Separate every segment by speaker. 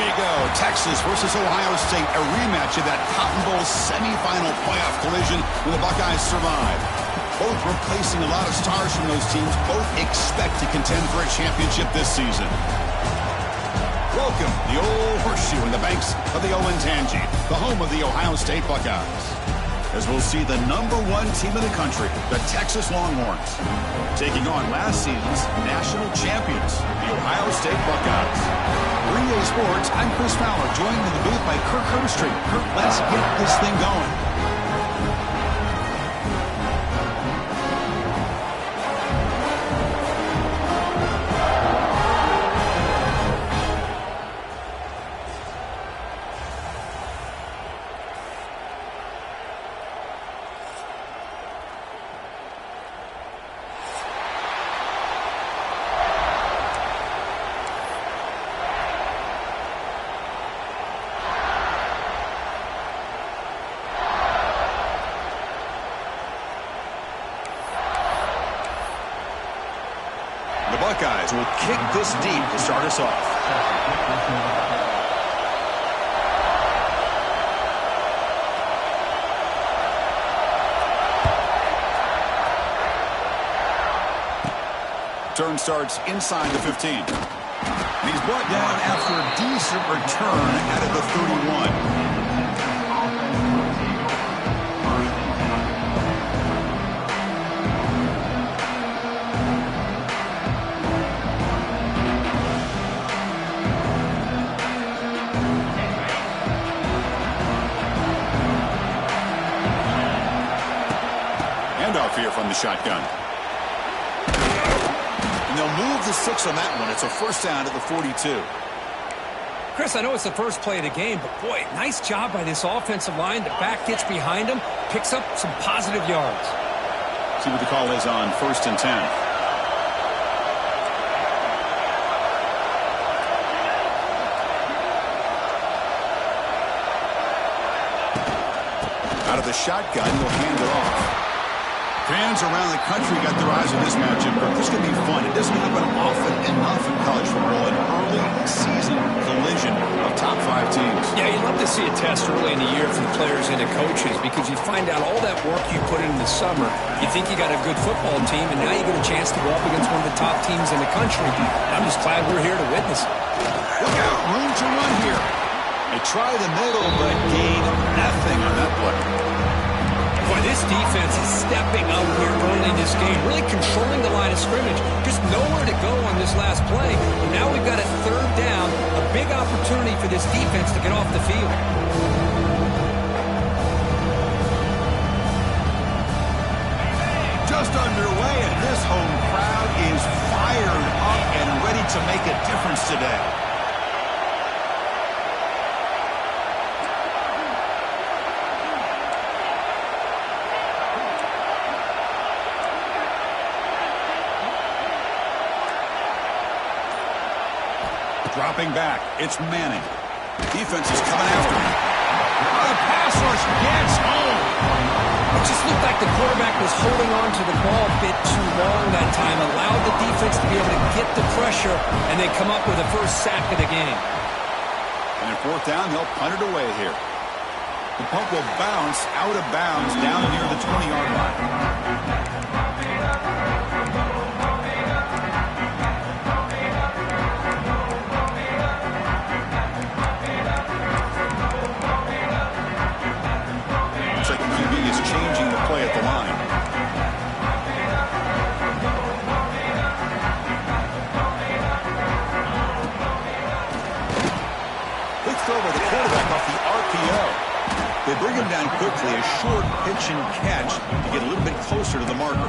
Speaker 1: we go. Texas versus Ohio State, a rematch of that Cotton Bowl semifinal playoff collision when the Buckeyes survive. Both replacing a lot of stars from those teams. Both expect to contend for a championship this season. Welcome, the old horseshoe in the banks of the Olentangy, the home of the Ohio State Buckeyes. As we'll see the #1 team in the country, the Texas Longhorns, taking on last season's national champions, the Ohio State Buckeyes. For EA Sports, I'm Chris Fowler, joined in the booth by Kirk Herbstreit. Kirk, let's get this thing going. Buckeyes will kick this deep to start us off. Turn starts inside the 15. And he's brought down after a decent return out of the 31. Here from the shotgun. And they'll move the 6 on that one. It's a first down at the 42.
Speaker 2: Chris, I know it's the first play of the game, but boy, nice job by this offensive line. The back gets behind him, picks up some positive yards.
Speaker 1: See what the call is on 1st and 10. Out of the shotgun, he'll hand it off. Fans around the country got their eyes on this matchup. This is going to be fun. It doesn't happen often enough in college football, an early season collision of top 5 teams.
Speaker 2: Yeah, you love to see a test early in the year for the players and the coaches because you find out all that work you put in the summer. You think you got a good football team, and now you get a chance to go up against one of the top teams in the country. I'm just glad we're here to witness it.
Speaker 1: Look out, room to run here. They try the middle, but gain nothing on that play.
Speaker 2: Boy, this defense is stepping up here early in this game, really controlling the line of scrimmage. Just nowhere to go on this last play. And now we've got a 3rd down, a big opportunity for this defense to get off the field.
Speaker 1: Just underway, and this home crowd is fired up and ready to make a difference today. Dropping back, it's Manning. Defense is coming after him. Oh, the pass rush gets home.
Speaker 2: It just looked like the quarterback was holding on to the ball a bit too long that time, allowed the defense to be able to get the pressure, and they come up with the first sack of the game.
Speaker 1: And in 4th down, they'll punt it away here. The punt will bounce out of bounds down near the 20-yard line. Changing the play at the line. Quick throw by the quarterback off the RPO. They bring him down quickly, a short pitch and catch to get a little bit closer to the marker.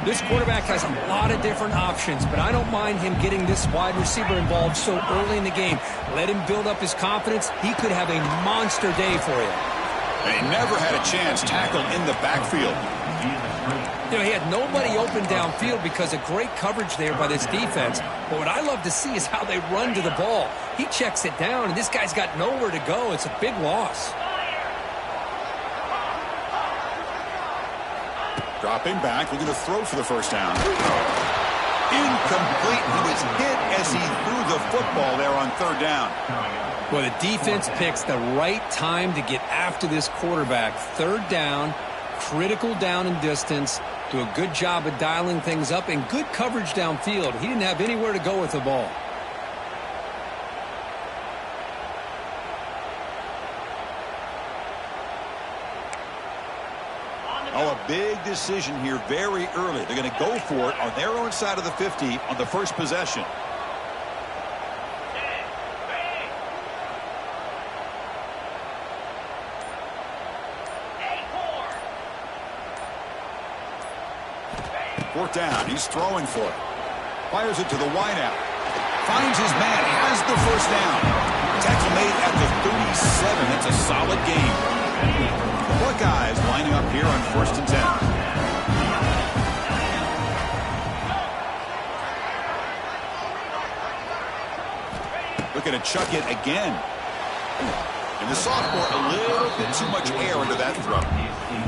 Speaker 2: This quarterback has a lot of different options, but I don't mind him getting this wide receiver involved so early in the game. Let him build up his confidence. He could have a monster day for you.
Speaker 1: They never had a chance tackled in the backfield.
Speaker 2: You know, he had nobody open downfield because of great coverage there by this defense. But what I love to see is how they run to the ball. He checks it down, and this guy's got nowhere to go. It's a big loss. Dropping back, looking to throw for the first down.
Speaker 1: Incomplete. He was hit as he threw the football there on third down.
Speaker 2: Well, the defense picks the right time to get after this quarterback. Third down, critical down and distance. Do a good job of dialing things up and good coverage downfield. He didn't have anywhere to go with the ball.
Speaker 1: Oh, a big decision here very early. They're going to go for it on their own side of the 50 on the first possession. Fourth down. He's throwing for it. Fires it to the wideout. Finds his man. Has the first down. Tackle made at the 37. That's a solid game. The Buckeyes lining up here on 1st and 10. Looking to chuck it again. And the sophomore, a little bit too much air into that throw.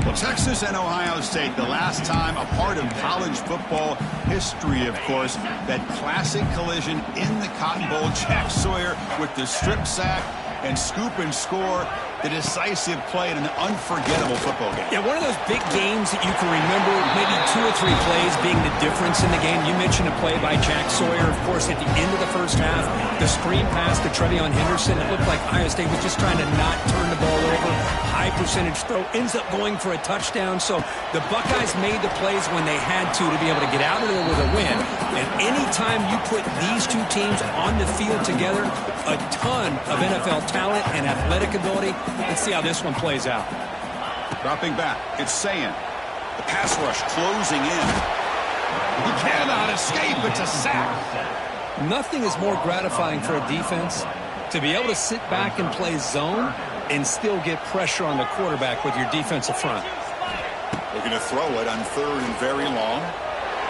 Speaker 1: Well, Texas and Ohio State, the last time a part of college football history, of course, that classic collision in the Cotton Bowl. Jack Sawyer with the strip sack and scoop and score. The decisive play in an unforgettable football game.
Speaker 2: Yeah, one of those big games that you can remember, maybe 2 or 3 plays being the difference in the game. You mentioned a play by Jack Sawyer, of course, at the end of the first half. The screen pass to Trevion Henderson. It looked like Ohio State was just trying to not turn the ball over. High percentage throw, ends up going for a touchdown. So the Buckeyes made the plays when they had to be able to get out of there with a win. And anytime you put these two teams on the field together, a ton of NFL talent and athletic ability. Let's see how this one plays out.
Speaker 1: Dropping back, it's Sayin. The pass rush closing in. He cannot escape. It's a sack.
Speaker 2: Nothing is more gratifying for a defense to be able to sit back and play zone and still get pressure on the quarterback with your defensive front.
Speaker 1: Looking to throw it on 3rd and very long.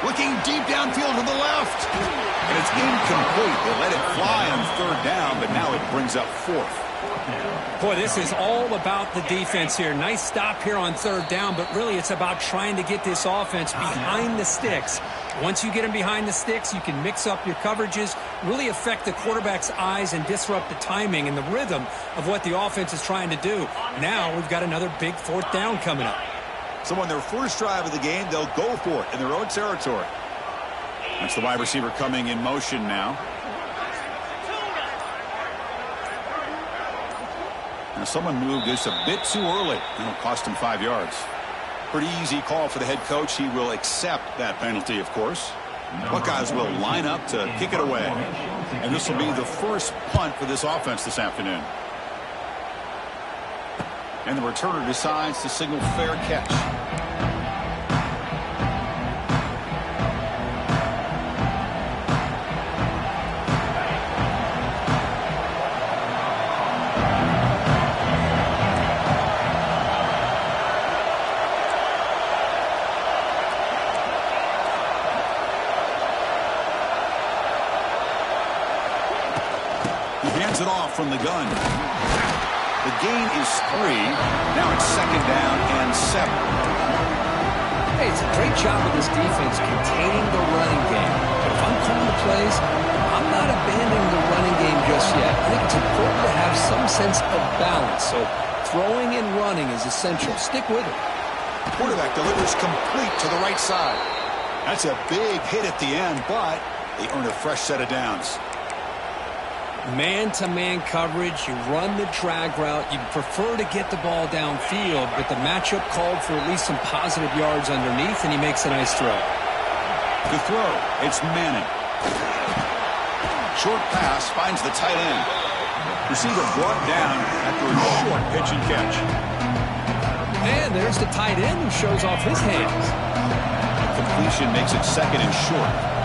Speaker 1: Looking deep downfield to the left. And it's incomplete. They let it fly on 3rd down, but now it brings up 4th.
Speaker 2: Boy, this is all about the defense here. Nice stop here on 3rd down, but really it's about trying to get this offense behind the sticks. Once you get them behind the sticks, you can mix up your coverages, really affect the quarterback's eyes and disrupt the timing and the rhythm of what the offense is trying to do. Now we've got another big 4th down coming up.
Speaker 1: So on their first drive of the game, they'll go for it in their own territory. That's the wide receiver coming in motion now. Now someone moved this a bit too early. It'll cost him 5 yards. Pretty easy call for the head coach. He will accept that penalty, of course. Buckeyes will line up to kick it away. And this will be the first punt for this offense this afternoon. And the returner decides to signal fair catch. It off from the gun. The gain is 3. Now it's 2nd down and 7.
Speaker 2: Hey, it's a great job of this defense containing the running game. But if I'm calling the plays, I'm not abandoning the running game just yet. I think it's important to have some sense of balance. So throwing and running is essential. Stick with it.
Speaker 1: Quarterback delivers complete to the right side. That's a big hit at the end, but they earn a fresh set of downs.
Speaker 2: Man-to-man coverage, you run the drag route, you prefer to get the ball downfield, but the matchup called for at least some positive yards underneath, and he makes a nice throw.
Speaker 1: The throw, it's Manning. Short pass finds the tight end. Receiver brought down after a short pitch and catch.
Speaker 2: And there's the tight end who shows off his hands.
Speaker 1: Completion makes it 2nd and short.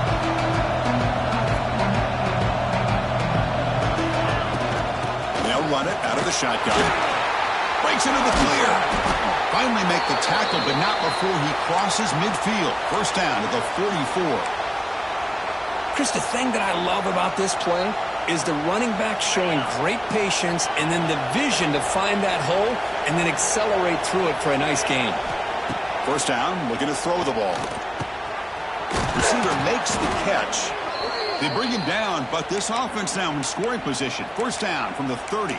Speaker 1: Run it out of the shotgun. Breaks into the clear. Finally make the tackle, but not before he crosses midfield. First down to the 44.
Speaker 2: Chris, the thing that I love about this play is the running back showing great patience and then the vision to find that hole and then accelerate through it for a nice gain.
Speaker 1: First down, looking to throw the ball. Receiver makes the catch. They bring him down, but this offense now in scoring position. First down from the 30.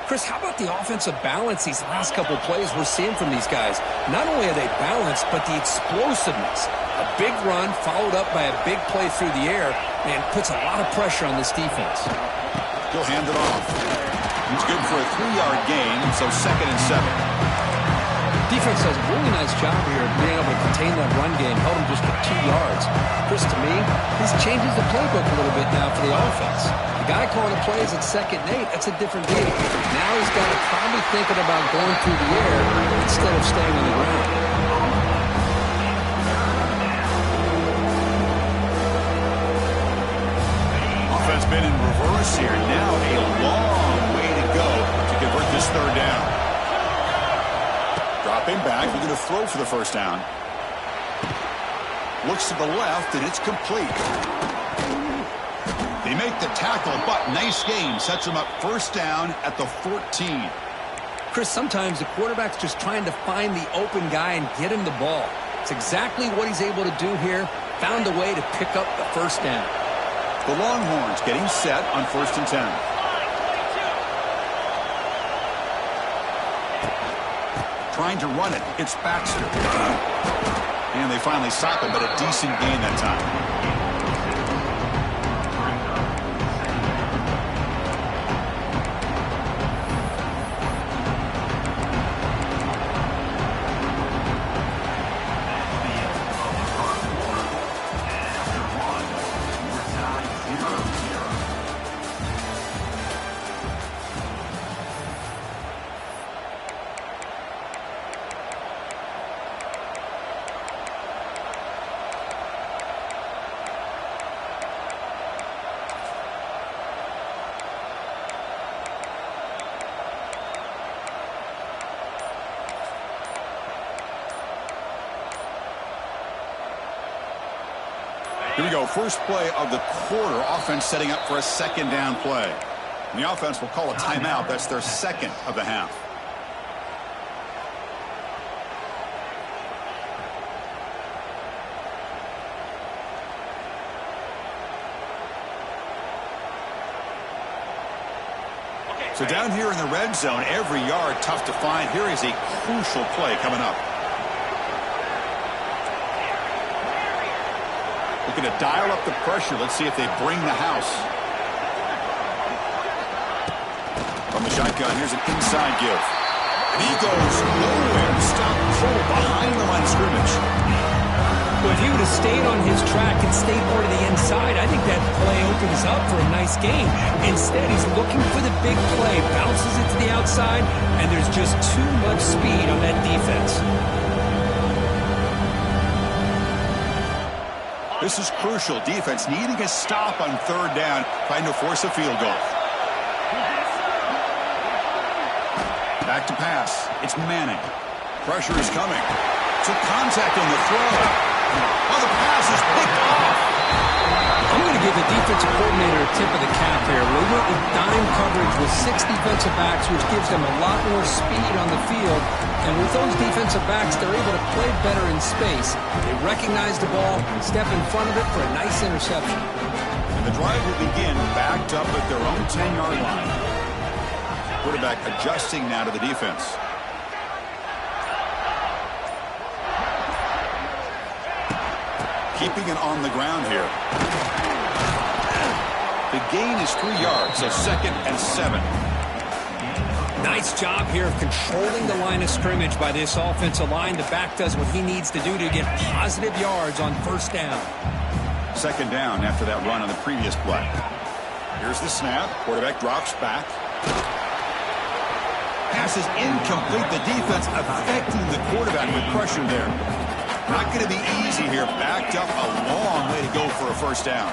Speaker 2: Chris, how about the offensive balance these last couple plays we're seeing from these guys? Not only are they balanced, but the explosiveness. A big run followed up by a big play through the air, and puts a lot of pressure on this defense.
Speaker 1: He'll hand it off. It's good for a 3-yard gain, so 2nd and 7.
Speaker 2: Defense does a really nice job here of being able to contain that run game, held him just to 2 yards. Chris, to me, this changes the playbook a little bit now for the offense. The guy calling the plays at 2nd and 8, that's a different deal. Now he's got to probably thinking about going through the air instead of staying on the ground.
Speaker 1: Offense been in reverse here. Now a long way to go to convert this 3rd down. Dropping back, we're going to throw for the first down. Looks to the left, and it's complete. They make the tackle, but nice game. Sets them up first down at the 14.
Speaker 2: Chris, sometimes the quarterback's just trying to find the open guy and get him the ball. It's exactly what he's able to do here. Found a way to pick up the first down.
Speaker 1: The Longhorns getting set on 1st and 10. Trying to run it. It's Baxter. And they finally stop him, but a decent gain that time. Here we go. First play of the quarter. Offense setting up for a 2nd down play. And the offense will call a timeout. That's their 2nd of the half. So down here in the red zone, every yard tough to find. Here is a crucial play coming up. Looking to dial up the pressure. Let's see if they bring the house. From the shotgun, here's an inside give. And he goes nowhere. Stop Cole behind the line of scrimmage.
Speaker 2: Well, if he would have stayed on his track and stayed more to the inside, I think that play opens up for a nice game. Instead, he's looking for the big play, bounces it to the outside, and there's just too much speed on that defense.
Speaker 1: This is crucial. Defense needing a stop on 3rd down, trying to force a field goal. Back to pass. It's Manning. Pressure is coming. Took contact on the throw. Oh, the pass is picked off.
Speaker 2: I'm going to give the defensive coordinator a tip of the cap here. We went with dime coverage with 6 defensive backs, which gives them a lot more speed on the field. And with those defensive backs, they're able to play better in space. They recognize the ball, step in front of it for a nice interception.
Speaker 1: And the drive will begin backed up at their own 10-yard line. Quarterback adjusting now to the defense. Keeping it on the ground here. The gain is 3 yards, so 2nd and 7.
Speaker 2: Nice job here of controlling the line of scrimmage by this offensive line. The back does what he needs to do to get positive yards on 1st down.
Speaker 1: 2nd down after that run on the previous play. Here's the snap. Quarterback drops back. Pass is incomplete. The defense affecting the quarterback with pressure there. Not going to be easy here. Backed up a long way to go for a 1st down.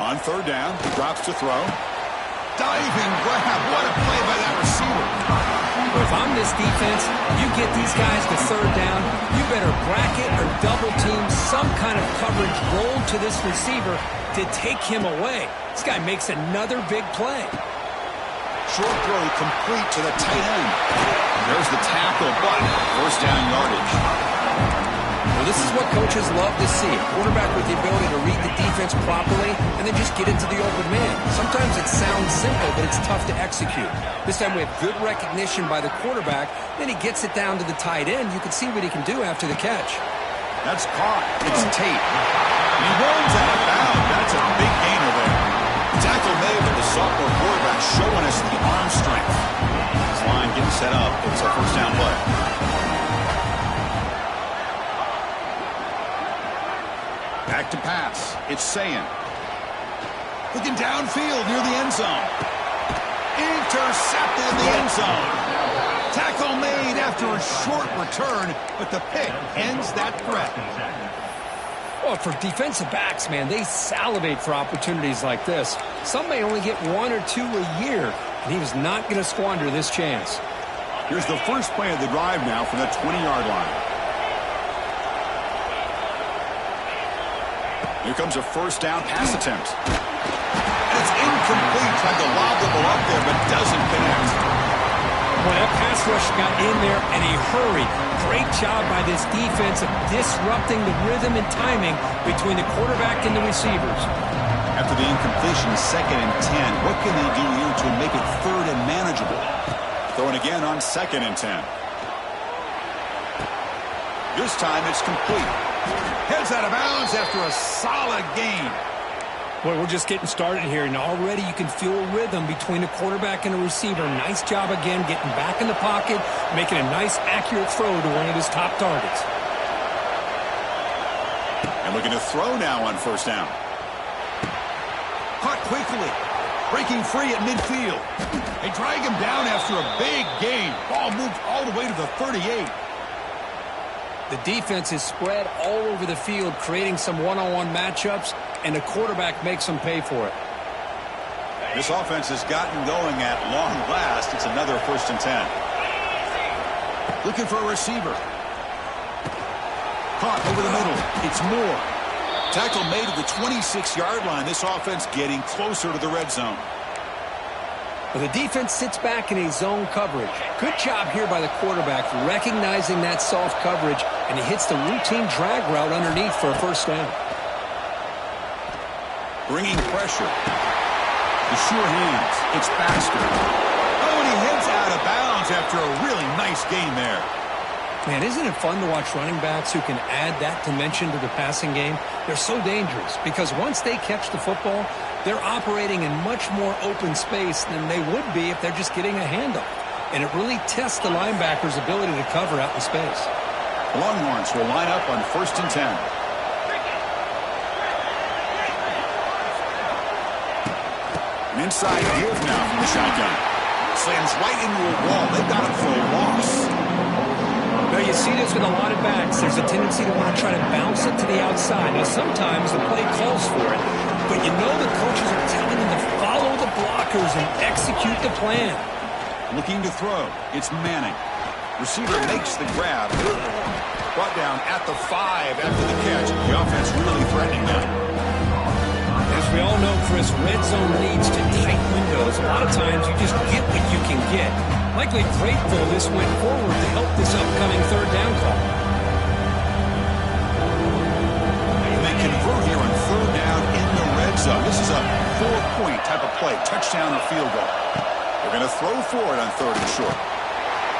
Speaker 1: On 3rd down, he drops to throw. Diving grab. What a play by that receiver.
Speaker 2: Well, if I'm this defense, you get these guys to 3rd down, you better bracket or double team some kind of coverage roll to this receiver to take him away. This guy makes another big play.
Speaker 1: Short throw complete to the tight end. There's the tackle, but 1st down yardage.
Speaker 2: Well, this is what coaches love to see. A quarterback with the ability to read the defense properly and then just get into the open man. Sometimes it sounds simple, but it's tough to execute. This time we have good recognition by the quarterback. Then he gets it down to the tight end. You can see what he can do after the catch.
Speaker 1: That's caught. It's Tate. He runs out of bounds. That's a big gainer there. Tackle made, but the sophomore quarterback showing us the arm strength. His line getting set up. It's a first down play. Back to pass. It's Sayin. Looking downfield near the end zone. Intercepted in the end zone. Tackle made after a short return, but the pick ends that threat.
Speaker 2: Well, for defensive backs, man, they salivate for opportunities like this. Some may only get one or two a year, and he was not going to squander this chance.
Speaker 1: Here's the first play of the drive now from the 20-yard line. Here comes a first down pass attempt. And it's incomplete. Tried to lob the ball up there, but doesn't connect.
Speaker 2: Well, that pass rush got in there in a hurry. Great job by this defense of disrupting the rhythm and timing between the quarterback and the receivers.
Speaker 1: After the incompletion, 2nd and 10. What can they do here to make it 3rd and manageable? Throwing again on 2nd and 10. This time it's complete. Heads out of bounds after a solid gain.
Speaker 2: Well, we're just getting started here, and already you can feel a rhythm between the quarterback and the receiver. Nice job again getting back in the pocket, making a nice, accurate throw to one of his top targets.
Speaker 1: And looking to throw now on first down. Caught quickly. Breaking free at midfield. They drag him down after a big gain. Ball moved all the way to the 38.
Speaker 2: The defense is spread all over the field, creating some one-on-one matchups, and the quarterback makes them pay for it.
Speaker 1: This offense has gotten going at long last. It's another 1st and 10. Looking for a receiver. Caught over the middle. It's Moore. Tackle made at the 26-yard line. This offense getting closer to the red zone.
Speaker 2: Well, the defense sits back in a zone coverage. Good job here by the quarterback recognizing that soft coverage, and he hits the routine drag route underneath for a first down.
Speaker 1: Bringing pressure. The sure hands. It's Baxter. Oh, and he heads out of bounds after a really nice gain there.
Speaker 2: Man, isn't it fun to watch running backs who can add that dimension to the passing game? They're so dangerous because once they catch the football, they're operating in much more open space than they would be if they're just getting a handoff. And it really tests the linebacker's ability to cover out in space.
Speaker 1: The Longhorns will line up on 1st and 10. An inside give now from the shotgun. Slams right into a wall. They've got him for a loss.
Speaker 2: Now, you see this with a lot of backs. There's a tendency to want to try to bounce it to the outside. Now, sometimes the play calls for it, but you know the coaches are telling them to follow the blockers and execute the plan.
Speaker 1: Looking to throw. It's Manning. Receiver makes the grab. Brought down at the 5 after the catch. The offense really threatening them.
Speaker 2: As we all know, Chris, red zone leads to tight windows. A lot of times you just get what you can get. Likely grateful this went forward to help this upcoming 3rd down call.
Speaker 1: And they convert here on 3rd down in the red zone. This is a 4-point type of play, touchdown or field goal. They're going to throw for it on 3rd and short.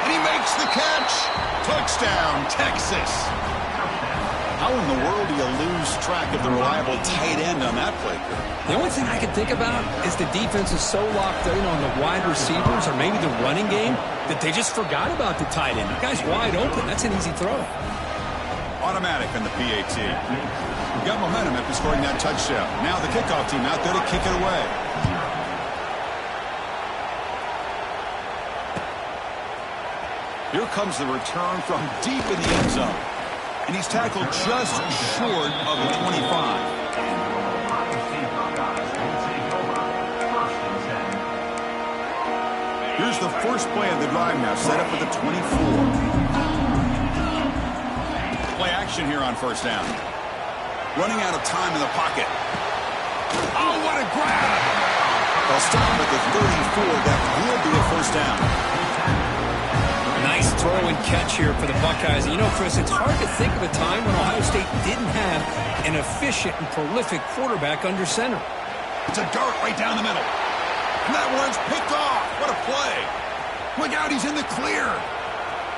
Speaker 1: And he makes the catch. Touchdown, Texas. How in the world do you lose track of the reliable tight end on that play?
Speaker 2: The only thing I can think about is the defense is so locked in on the wide receivers or maybe the running game that they just forgot about the tight end. The guy's wide open. That's an easy throw.
Speaker 1: Automatic on the PAT. We've got momentum after scoring that touchdown. Now the kickoff team out there to kick it away. Here comes the return from deep in the end zone. And he's tackled just short of the 25. Here's the first play of the drive now, set up at the 24. Play action here on first down. Running out of time in the pocket. Oh, what a grab! They'll stop at the 34. That will be a first down.
Speaker 2: Nice throw and catch here for the Buckeyes. And you know, Chris, it's hard to think of a time when Ohio State didn't have an efficient and prolific quarterback under center.
Speaker 1: It's a dart right down the middle. And that one's picked off. What a play. Look out, he's in the clear.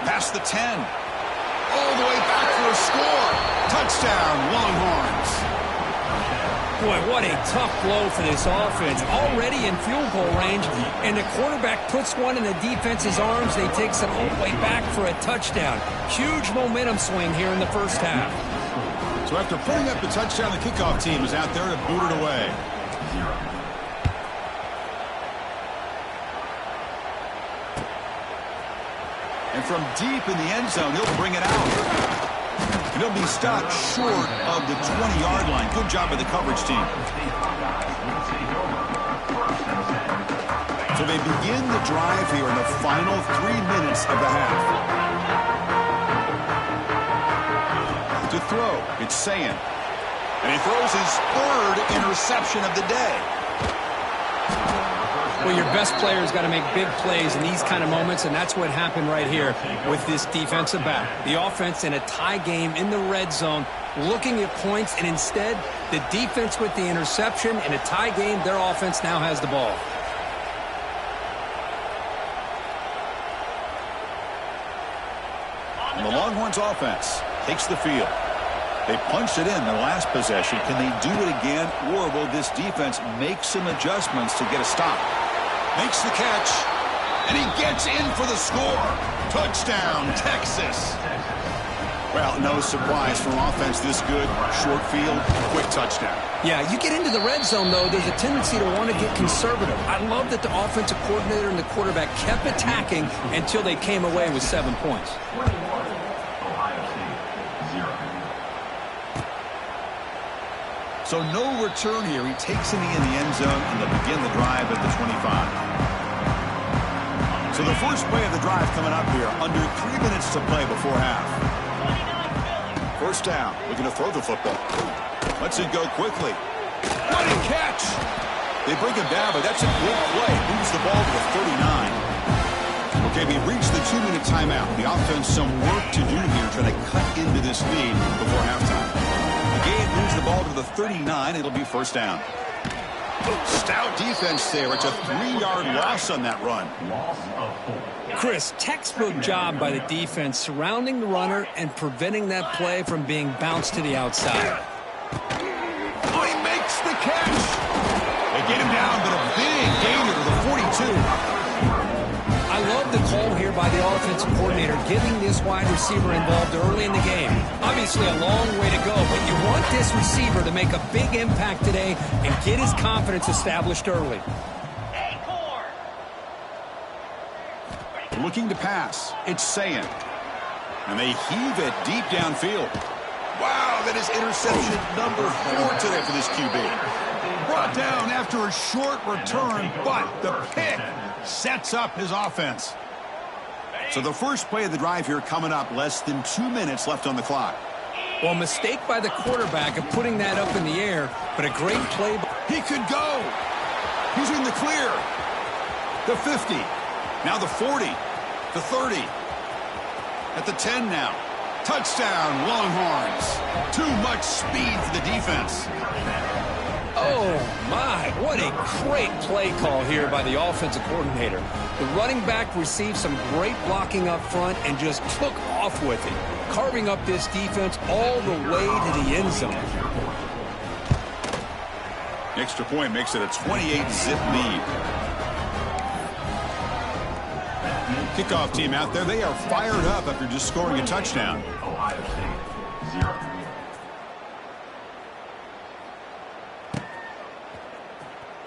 Speaker 1: Past the 10. All the way back for a score. Touchdown, Longhorns.
Speaker 2: Boy, what a tough blow for this offense. Already in field goal range, and the quarterback puts one in the defense's arms. They takes it all the way back for a touchdown. Huge momentum swing here in the first half.
Speaker 1: So after putting up the touchdown, the kickoff team is out there to boot it away. And from deep in the end zone, he'll bring it out. And he'll be stopped short of the 20-yard line. Good job by the coverage team. So they begin the drive here in the final 3 minutes of the half. To throw, it's Sayin. And he throws his third interception of the day.
Speaker 2: Well, your best player's got to make big plays in these kind of moments, and that's what happened right here with this defensive back. The offense in a tie game in the red zone, looking at points, and instead, the defense with the interception. In a tie game, their offense now has the ball.
Speaker 1: And the Longhorns offense takes the field. They punched it in their last possession. Can they do it again, or will this defense make some adjustments to get a stop? Makes the catch, and he gets in for the score. Touchdown, Texas. Well, no surprise from offense this good. Short field, quick touchdown.
Speaker 2: Yeah, you get into the red zone, though, there's a tendency to want to get conservative. I love that the offensive coordinator and the quarterback kept attacking until they came away with 7 points.
Speaker 1: So no return here. He takes it in the end zone, and they'll begin the drive at the 25. So the first play of the drive coming up here, under 3 minutes to play before half. First down, looking to throw the football. Lets it go quickly. What a catch! They bring him down, but that's a big play. Moves the ball to the 39. Okay, we reached the 2-minute timeout. The offense some work to do here, trying to cut into this lead before halftime. Gabe moves the ball to the 39. It'll be first down. Stout defense there. It's a 3-yard loss on that run.
Speaker 2: Chris, textbook job by the defense surrounding the runner and preventing that play from being bounced to the outside.
Speaker 1: Oh, he makes the catch. They get him down, but a big gainer to the 42.
Speaker 2: I love the call here by the offensive coordinator, getting this wide receiver involved early in the game. Obviously a long way to go, but you want this receiver to make a big impact today and get his confidence established early.
Speaker 1: Looking to pass. It's Sayin. And they heave it deep downfield. Wow, that is interception number 4 today for this QB. Brought down after a short return, but the pick sets up his offense. So the first play of the drive here coming up, less than 2 minutes left on the clock.
Speaker 2: Well, mistake by the quarterback of putting that up in the air, but a great play.
Speaker 1: He could go. He's in the clear. The 50. Now the 40. The 30. At the 10 now. Touchdown, Longhorns. Too much speed for the defense.
Speaker 2: Oh, my. What a great play call here by the offensive coordinator. The running back received some great blocking up front and just took off with it, carving up this defense all the way to the end zone.
Speaker 1: Extra point makes it a 28-zip lead. Kickoff team out there. They are fired up after just scoring a touchdown.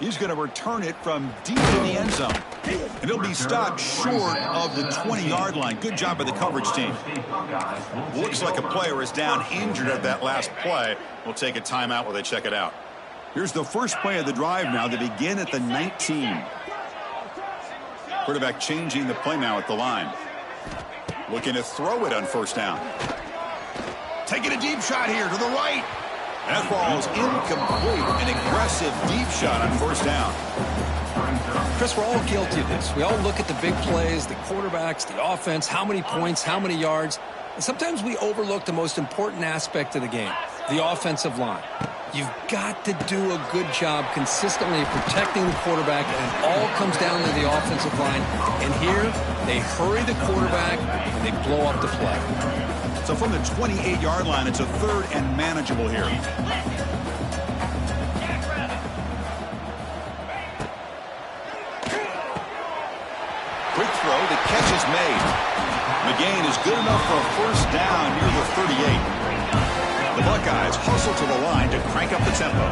Speaker 1: He's going to return it from deep in the end zone. And he'll be stopped short of the 20-yard line. Good job by the coverage team. Looks like a player is down injured at that last play. We'll take a timeout while they check it out. Here's the first play of the drive now. They begin at the 19. Quarterback changing the play now at the line. Looking to throw it on first down. Taking a deep shot here to the right. That ball is incomplete. An aggressive deep shot on first down.
Speaker 2: Chris, we're all guilty of this. We all look at the big plays, the quarterbacks, the offense, how many points, how many yards. And sometimes we overlook the most important aspect of the game, the offensive line. You've got to do a good job consistently protecting the quarterback, and it all comes down to the offensive line. And here, they hurry the quarterback, and they blow up the play.
Speaker 1: So from the 28-yard line, it's a third and manageable here. Quick throw, the catch is made. McGain is good enough for a first down near the 38. The Buckeyes hustle to the line to crank up the tempo.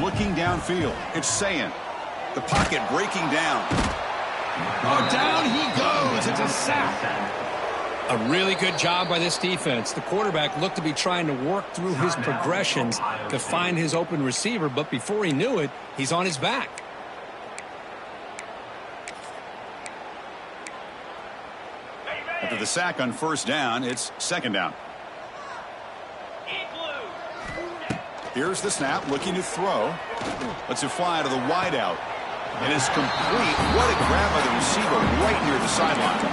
Speaker 1: Looking downfield, it's Sayin. The pocket breaking down. Oh, down he goes. It's a sack.
Speaker 2: A really good job by this defense. The quarterback looked to be trying to work through his progressions to find his open receiver, but before he knew it, he's on his back.
Speaker 1: After the sack on first down, it's second down. Here's the snap, looking to throw. Lets it fly to the wideout. And it's complete. What a grab by the receiver right near the sideline.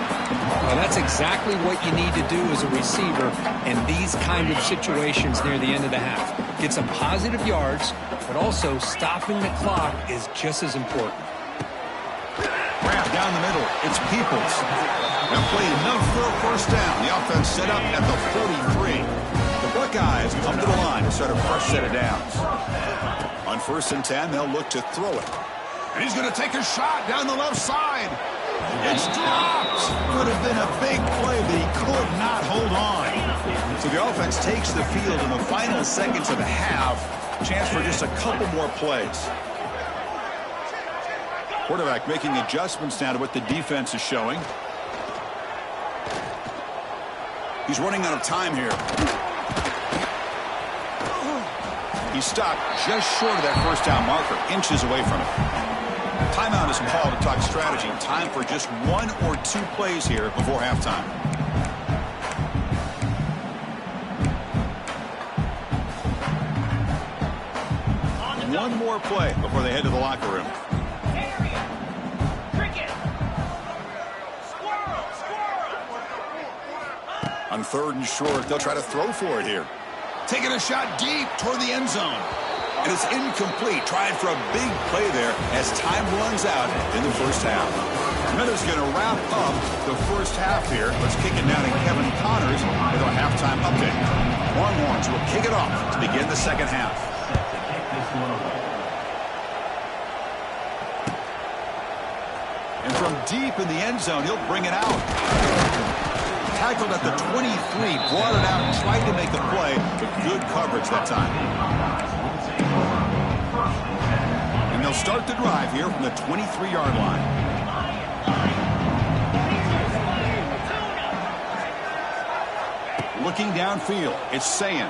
Speaker 2: Well, that's exactly what you need to do as a receiver in these kind of situations near the end of the half. Get some positive yards, but also stopping the clock is just as important.
Speaker 1: Grab down the middle. It's Peoples. Now play enough for a first down. The offense set up at the 43. The Buckeyes come to the line to start a fresh set of downs. On first and 10, they'll look to throw it. And he's going to take a shot down the left side. It's dropped. Could have been a big play, but he could not hold on. So the offense takes the field in the final seconds of the half. Chance for just a couple more plays. Quarterback making adjustments now to what the defense is showing. He's running out of time here. He's stopped just short of that first down marker, inches away from it. Timeout is called to talk strategy. Time for just one or two plays here before halftime. One more play before they head to the locker room. On third and short, they'll try to throw for it here. Taking a shot deep toward the end zone. And it's incomplete. Trying for a big play there as time runs out in the first half. Miller's going to wrap up the first half here. Let's kick it down to Kevin Connors with our halftime update. Longhorns will kick it off to begin the second half. And from deep in the end zone, he'll bring it out. Tackled at the 23, brought it out and tried to make the play, but good coverage that time. And they'll start the drive here from the 23-yard line. Looking downfield, it's Sayin.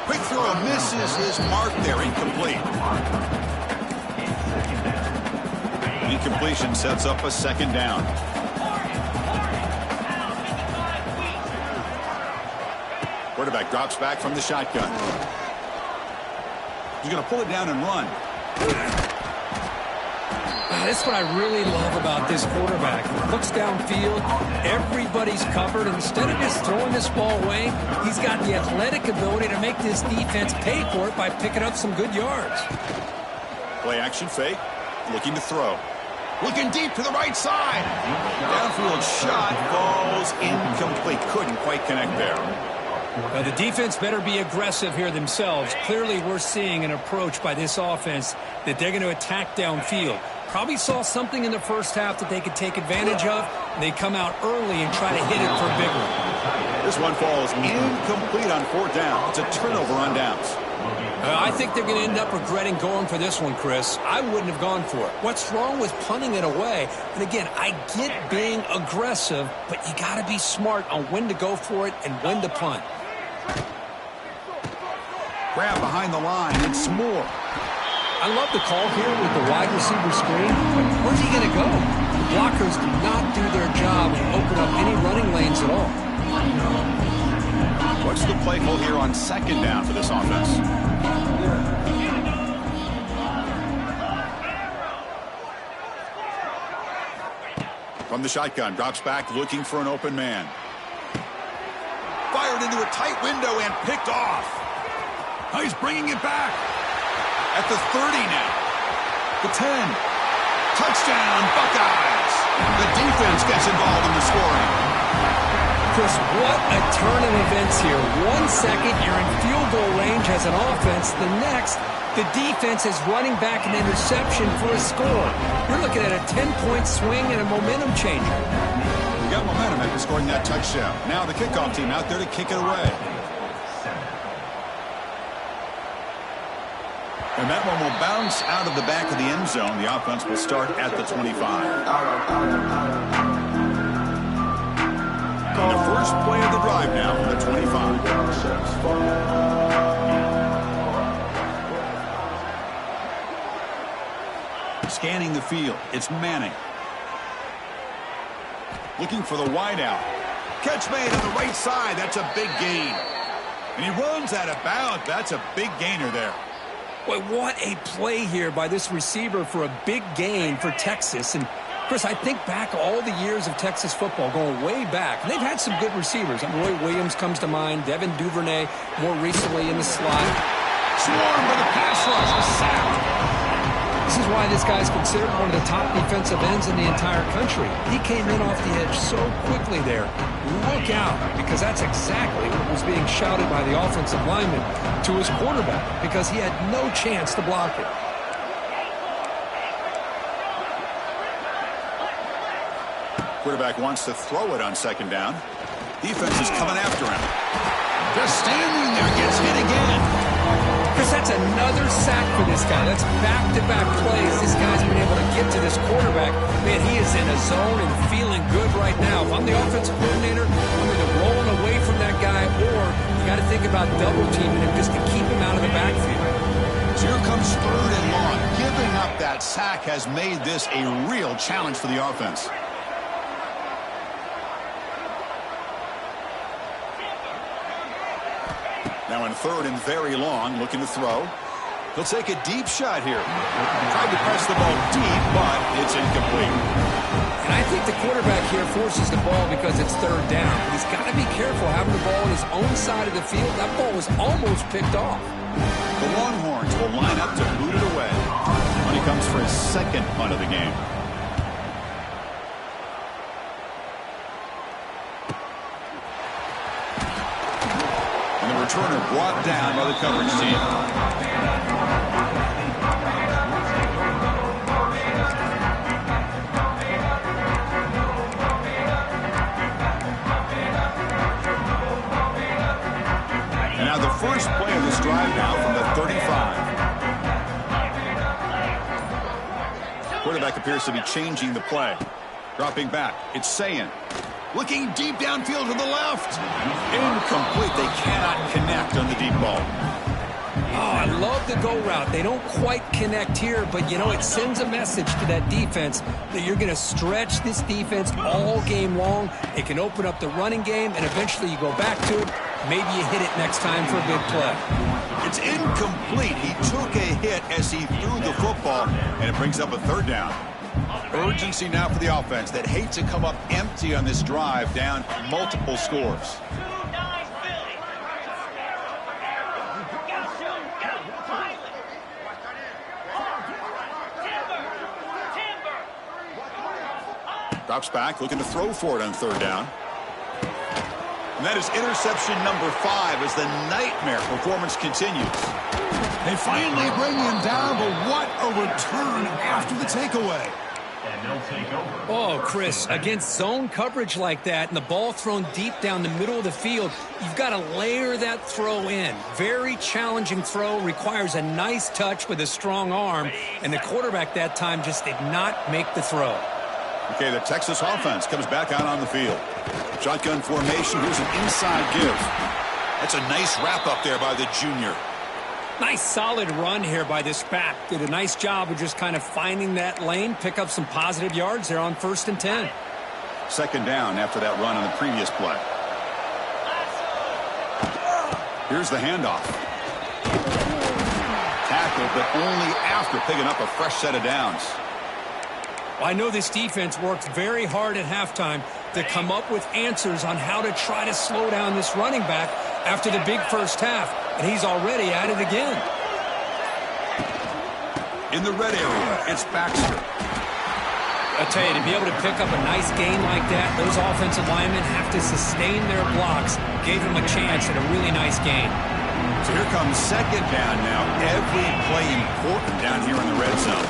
Speaker 1: Quick throw misses his mark there, incomplete. Incompletion sets up a second down. Quarterback drops back from the shotgun. He's going to pull it down and run.
Speaker 2: That's what I really love about this quarterback. He looks downfield, everybody's covered. Instead of just throwing this ball away, he's got the athletic ability to make this defense pay for it by picking up some good yards.
Speaker 1: Play action fake, looking to throw. Looking deep to the right side. Downfield shot falls incomplete. Couldn't quite connect there.
Speaker 2: Well, the defense better be aggressive here themselves. Clearly, we're seeing an approach by this offense that they're going to attack downfield. Probably saw something in the first half that they could take advantage of. They come out early and try to hit it for a big one.
Speaker 1: This one falls incomplete on fourth down. It's a turnover on downs.
Speaker 2: I think they're going to end up regretting going for this one, Chris. I wouldn't have gone for it. What's wrong with punting it away? And again, I get being aggressive, but you got to be smart on when to go for it and when to punt.
Speaker 1: Grab behind the line. It's Moore.
Speaker 2: I love the call here with the wide receiver screen, but where's he going to go? blockers do not do their job and open up any running lanes at all.
Speaker 1: What's the play call here on second down for this offense? From the shotgun, drops back, looking for an open man. Fired into a tight window and picked off. Oh, he's bringing it back. At the 30 now. The 10. Touchdown, Buckeyes. The defense gets involved in the scoring.
Speaker 2: Chris, what a turn of events here. 1 second, you're in field goal range as an offense. The next, the defense is running back an interception for a score. You're looking at a 10-point swing and a momentum changer.
Speaker 1: We got momentum after scoring that touchdown. Now the kickoff team out there to kick it away. And that one will bounce out of the back of the end zone. The offense will start at the 25. And the first play of the drive now from the 25. Scanning the field. It's Manning. Looking for the wideout. Catch made on the right side. That's a big gain. And he runs out of bounds. That's a big gainer there.
Speaker 2: Boy, what a play here by this receiver for a big gain for Texas. And, Chris, I think back all the years of Texas football, going way back. And they've had some good receivers. Roy Williams comes to mind, Devin Duvernay more recently in the slot.
Speaker 1: Swarmed by the pass rush, a sack.
Speaker 2: This is why this guy's considered one of the top defensive ends in the entire country. He came in off the edge so quickly there. Look out, because that's exactly what was being shouted by the offensive lineman to his quarterback, because he had no chance to block it.
Speaker 1: Quarterback wants to throw it on second down. Defense is coming after him. Just standing there, gets hit again.
Speaker 2: Chris, that's another sack for this guy. That's back-to-back plays. This guy's been able to get to this quarterback. Man, he is in a zone and feeling good right now. If I'm the offensive coordinator, I'm either rolling away from that guy, or you got to think about double-teaming him just to keep him out of the backfield.
Speaker 1: So here comes third and long. Giving up that sack has made this a real challenge for the offense. Now in third and very long, looking to throw. He'll take a deep shot here. Tried to press the ball deep, but it's incomplete.
Speaker 2: And I think the quarterback here forces the ball because it's third down. He's got to be careful having the ball on his own side of the field. That ball was almost picked off.
Speaker 1: The Longhorns will line up to boot it away. When he comes for his second punt of the game. Returner brought down by the coverage team. And now the first play of this drive now from the 35. Quarterback appears to be changing the play. Dropping back. It's Sayin. Looking deep downfield to the left. Incomplete. They cannot connect on the deep ball.
Speaker 2: Oh, I love the go route. They don't quite connect here, but, you know, it sends a message to that defense that you're going to stretch this defense all game long. It can open up the running game, and eventually you go back to it. Maybe you hit it next time for a big play.
Speaker 1: It's incomplete. He took a hit as he threw the football, and it brings up a third down. Urgency now for the offense that hates to come up empty on this drive, down multiple scores. Drops back, looking to throw for it on third down. And that is interception number 5 as the nightmare performance continues. They finally bring him down, but what a return after the takeaway.
Speaker 2: Oh, Chris, against zone coverage like that and the ball thrown deep down the middle of the field, you've got to layer that throw in. Very challenging throw, requires a nice touch with a strong arm, and the quarterback that time just did not make the throw.
Speaker 1: Okay, the Texas offense comes back out on the field. Shotgun formation, here's an inside give. That's a nice wrap up there by the junior.
Speaker 2: Nice solid run here by this back. Did a nice job of just kind of finding that lane, pick up some positive yards there on 1st and 10.
Speaker 1: Second down after that run on the previous play. Here's the handoff. Tackled, but only after picking up a fresh set of downs.
Speaker 2: Well, I know this defense worked very hard at halftime to come up with answers on how to try to slow down this running back after the big first half, and he's already at it again.
Speaker 1: In the red area, it's Baxter.
Speaker 2: I tell you, to be able to pick up a nice gain like that, those offensive linemen have to sustain their blocks. Gave him a chance at a really nice gain.
Speaker 1: So here comes second down now. Every play important down here in the red zone.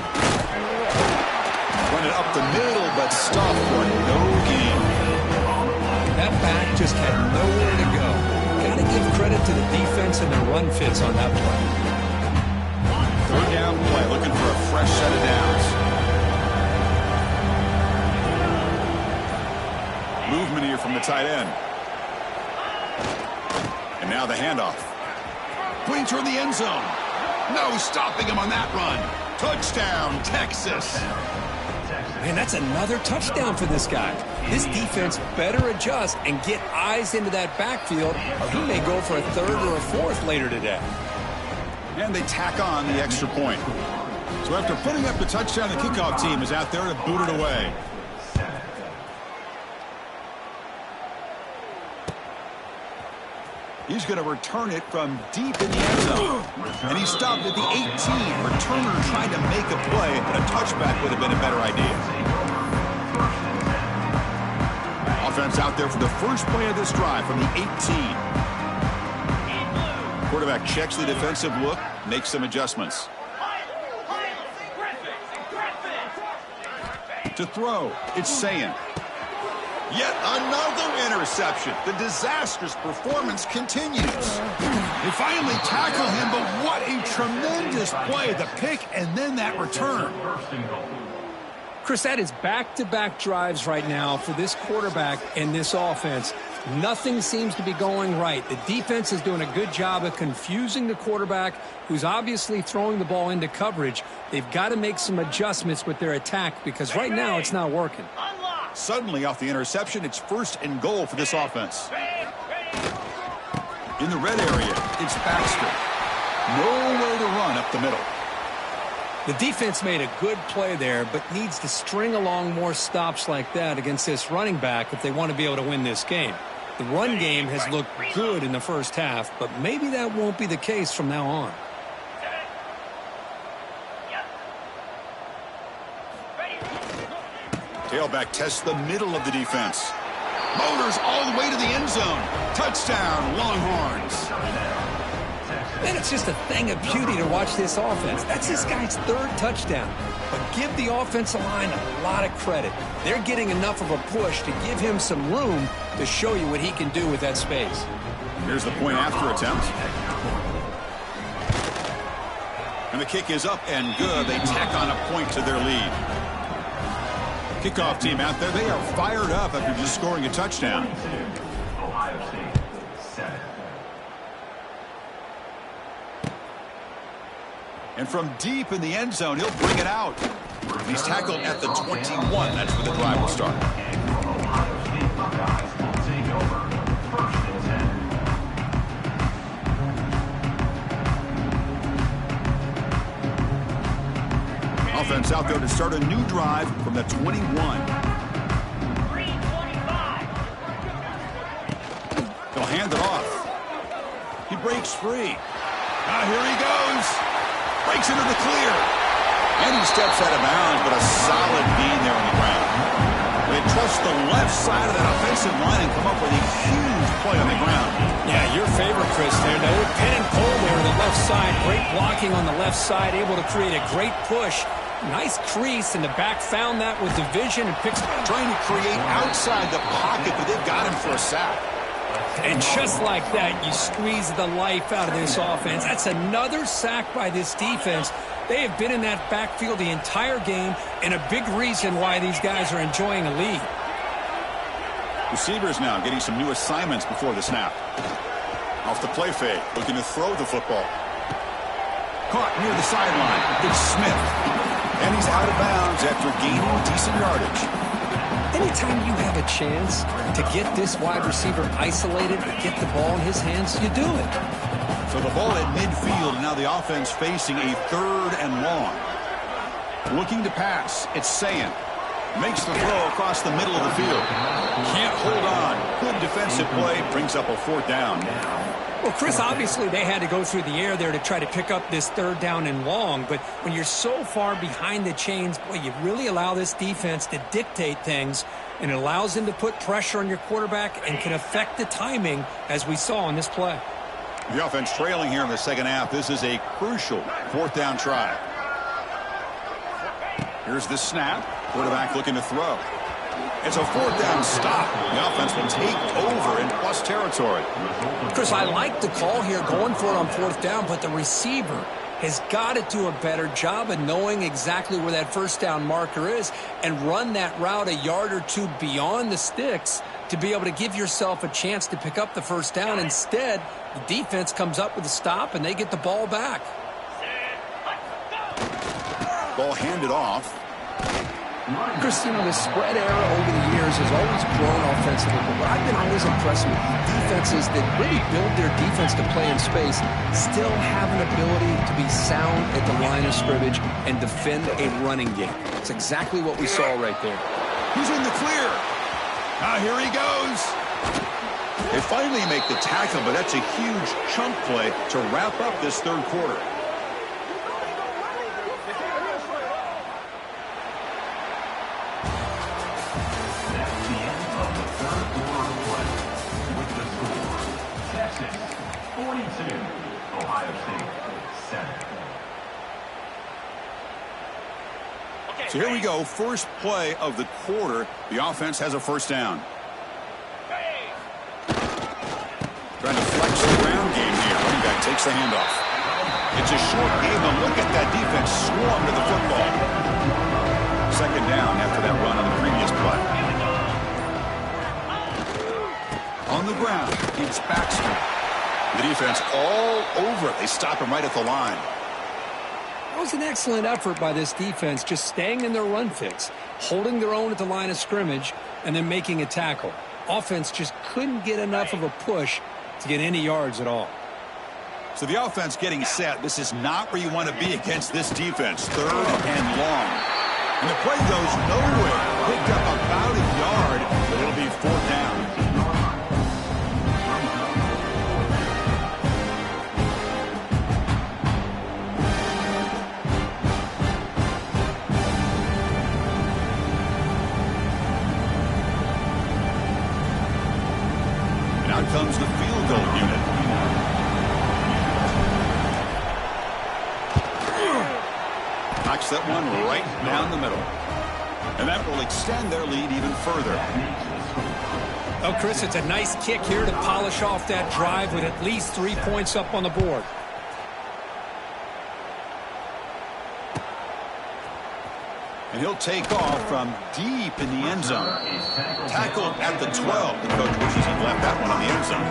Speaker 1: Run it up the middle, but stop for no gain.
Speaker 2: That back just had nowhere to go. Got to give credit to the defense and their run fits on that play.
Speaker 1: Third down play, looking for a fresh set of downs. Movement here from the tight end. And now the handoff. Putting toward the end zone. No stopping him on that run. Touchdown, Texas.
Speaker 2: Man, that's another touchdown for this guy. This defense better adjust and get eyes into that backfield, or he may go for a third or a fourth later today.
Speaker 1: And they tack on the extra point. So after putting up the touchdown, the kickoff team is out there to boot it away. He's going to return it from deep in the end zone. And he stopped at the 18. Returner trying to make a play, but a touchback would have been a better idea. Offense out there for the first play of this drive from the 18. Quarterback checks the defensive look, makes some adjustments. To throw, it's Sayin. Yet another interception. The disastrous performance continues. They finally tackle him, but what a tremendous play. The pick and then that return.
Speaker 2: Chris, that is back-to-back drives right now for this quarterback and this offense. Nothing seems to be going right. The defense is doing a good job of confusing the quarterback, who's obviously throwing the ball into coverage. They've got to make some adjustments with their attack because right now it's not working.
Speaker 1: Suddenly, off the interception, it's 1st and goal for this offense. In the red area, it's Baxter. Nowhere to run up the middle.
Speaker 2: The defense made a good play there, but needs to string along more stops like that against this running back if they want to be able to win this game. The run game has looked good in the first half, but maybe that won't be the case from now on.
Speaker 1: Tailback tests the middle of the defense. Motors all the way to the end zone. Touchdown, Longhorns.
Speaker 2: Man, it's just a thing of beauty to watch this offense. That's this guy's 3rd touchdown. But give the offensive line a lot of credit. They're getting enough of a push to give him some room to show you what he can do with that space.
Speaker 1: Here's the point after attempt. And the kick is up and good. They tack on a point to their lead. Kickoff team out there, they are fired up after just scoring a touchdown. And from deep in the end zone, he'll bring it out. He's tackled at the 21. That's where the drive will start. Offense out there to start a new drive from the 21. They'll hand it off. He breaks free. Now here he goes. Breaks into the clear. And he steps out of bounds, but a solid gain there on the ground. They trust the left side of that offensive line and come up with a huge play on the ground.
Speaker 2: Yeah, your favorite, Chris, there. Now, pin and pull there on the left side. Great blocking on the left side, able to create a great push. Nice crease, and the back found that with the vision and picks.
Speaker 1: Trying to create outside the pocket, but they've got him for a sack.
Speaker 2: And just like that, you squeeze the life out of this offense. That's another sack by this defense. They have been in that backfield the entire game, and a big reason why these guys are enjoying a lead.
Speaker 1: Receivers now getting some new assignments before the snap. Off the play fake, looking to throw the football. Caught near the sideline. It's Smith. And he's out of bounds after gaining decent yardage.
Speaker 2: Anytime you have a chance to get this wide receiver isolated and get the ball in his hands, you do it.
Speaker 1: So the ball at midfield, and now the offense facing a 3rd and long. Looking to pass, it's Sayin. Makes the throw across the middle of the field. Can't hold on. Good defensive play, brings up a 4th down.
Speaker 2: Well, Chris, obviously they had to go through the air there to try to pick up this 3rd down and long, but when you're so far behind the chains, boy, you really allow this defense to dictate things, and it allows them to put pressure on your quarterback and can affect the timing, as we saw on this play.
Speaker 1: The offense trailing here in the second half. This is a crucial 4th down try. Here's the snap. Quarterback looking to throw. It's a 4th down stop. The offense will take over in plus territory.
Speaker 2: Chris, I like the call here, going for it on 4th down, but the receiver has got to do a better job of knowing exactly where that 1st down marker is and run that route a yard or 2 beyond the sticks to be able to give yourself a chance to pick up the 1st down. Instead, the defense comes up with a stop, and they get the ball back.
Speaker 1: Ball handed off.
Speaker 2: Chris, you know, the spread era over the years has always grown offensively, but what I've been always impressed with defenses that really build their defense to play in space still have an ability to be sound at the line of scrimmage and defend a running game. That's exactly what we saw right there.
Speaker 1: He's in the clear. Now here he goes. They finally make the tackle, but that's a huge chunk play to wrap up this 3rd quarter. So here we go, first play of the quarter. The offense has a 1st down. Trying to flex the ground game here. Running back takes the handoff. It's a short game, and look at that defense swarm to the football. 2nd down after that run on the previous play. On the ground, it's Baxter. The defense all over it. They stop him right at the line.
Speaker 2: That was an excellent effort by this defense, just staying in their run fix, holding their own at the line of scrimmage, and then making a tackle. Offense just couldn't get enough of a push to get any yards at all.
Speaker 1: So the offense getting set. This is not where you want to be against this defense. 3rd and long. And the play goes nowhere. Picked up about a yard, but it'll be 4th down. Comes the field goal unit. Knocks that one right down the middle. And that will extend their lead even further.
Speaker 2: Oh, Chris, it's a nice kick here to polish off that drive with at least 3 points up on the board.
Speaker 1: And he'll take off from deep in the end zone. Tackled at the 12. The coach wishes he'd left that one on the end zone.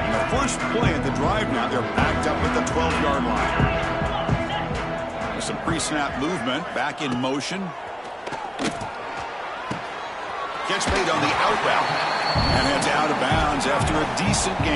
Speaker 1: And the first play at the drive now, they're backed up at the 12-yard line. With some pre-snap movement, back in motion. Catch made on the out route. And it's out of bounds after a decent game.